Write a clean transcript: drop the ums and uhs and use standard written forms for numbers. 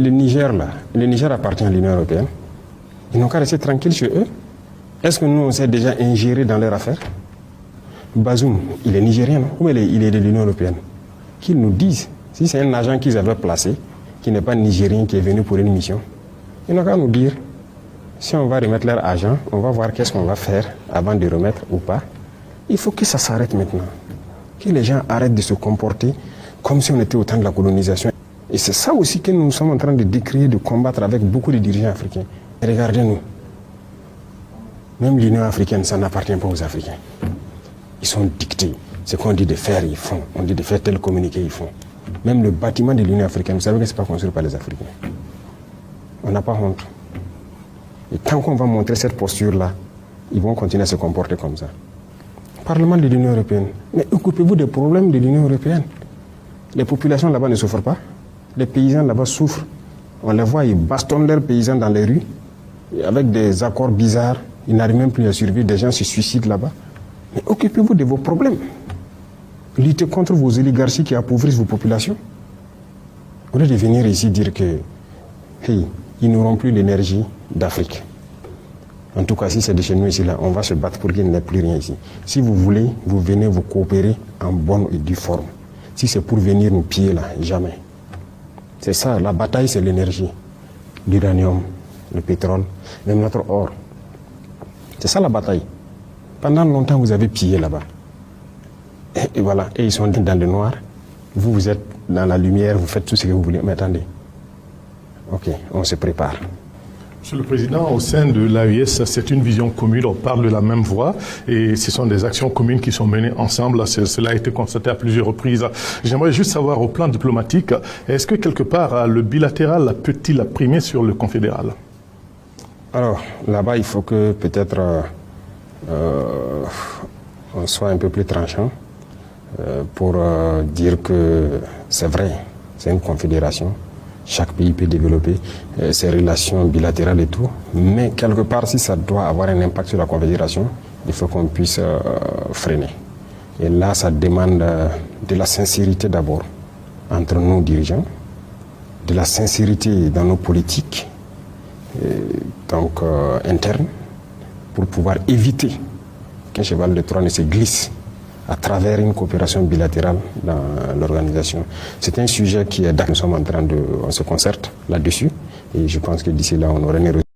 Le Niger appartient à l'Union européenne. Ils n'ont qu'à rester tranquilles chez eux. Est-ce que nous, on s'est déjà ingéré dans leurs affaires? Bazoum, il est nigérien, non? Ou il est de l'Union européenne? Qu'ils nous disent. Si c'est un agent qu'ils avaient placé, qui n'est pas nigérien, qui est venu pour une mission, ils n'ont qu'à nous dire. Si on va remettre leur agent, on va voir qu'est-ce qu'on va faire avant de remettre ou pas. Il faut que ça s'arrête maintenant. Que les gens arrêtent de se comporter comme si on était au temps de la colonisation. Et c'est ça aussi que nous sommes en train de décrire, de combattre avec beaucoup de dirigeants africains. Et regardez-nous. Même l'Union africaine, ça n'appartient pas aux Africains. Ils sont dictés. Ce qu'on dit de faire, ils font. On dit de faire tel communiqué, ils font. Même le bâtiment de l'Union africaine, vous savez que ce n'est pas construit par les Africains. On n'a pas honte. Et tant qu'on va montrer cette posture-là, ils vont continuer à se comporter comme ça. Parlement de l'Union européenne. Mais occupez-vous des problèmes de l'Union européenne. Les populations là-bas ne souffrent pas. Les paysans là-bas souffrent. On les voit, ils bastonnent leurs paysans dans les rues. Et avec des accords bizarres, ils n'arrivent même plus à survivre. Des gens se suicident là-bas. Mais occupez-vous de vos problèmes. Luttez contre vos oligarchies qui appauvrissent vos populations. Au lieu de venir ici dire que, hey, ils n'auront plus l'énergie d'Afrique. En tout cas, si c'est de chez nous ici, là, on va se battre pour qu'il n'y ait plus rien ici. Si vous voulez, vous venez vous coopérer en bonne et due forme. Si c'est pour venir nous piller là, jamais. C'est ça, la bataille, c'est l'énergie. L'uranium, le pétrole, même notre or. C'est ça la bataille. Pendant longtemps, vous avez pillé là-bas. Et voilà, et ils sont dans le noir. Vous, vous êtes dans la lumière, vous faites tout ce que vous voulez. Mais attendez. Ok, on se prépare. Monsieur le Président, au sein de l'AES, c'est une vision commune, on parle de la même voix et ce sont des actions communes qui sont menées ensemble. Cela a été constaté à plusieurs reprises. J'aimerais juste savoir, au plan diplomatique, est-ce que quelque part le bilatéral peut-il primer sur le confédéral? Alors, là-bas, il faut que peut-être on soit un peu plus tranchant pour dire que c'est vrai, c'est une confédération. Chaque pays peut développer ses relations bilatérales et tout. Mais quelque part, si ça doit avoir un impact sur la confédération, il faut qu'on puisse freiner. Et là, ça demande de la sincérité d'abord entre nos dirigeants, de la sincérité dans nos politiques internes, pour pouvoir éviter qu'un cheval de Troie ne se glisse à travers une coopération bilatérale dans l'organisation. C'est un sujet qui est d'accord. Nous sommes en train de... On se concerte là-dessus et je pense que d'ici là, on aura une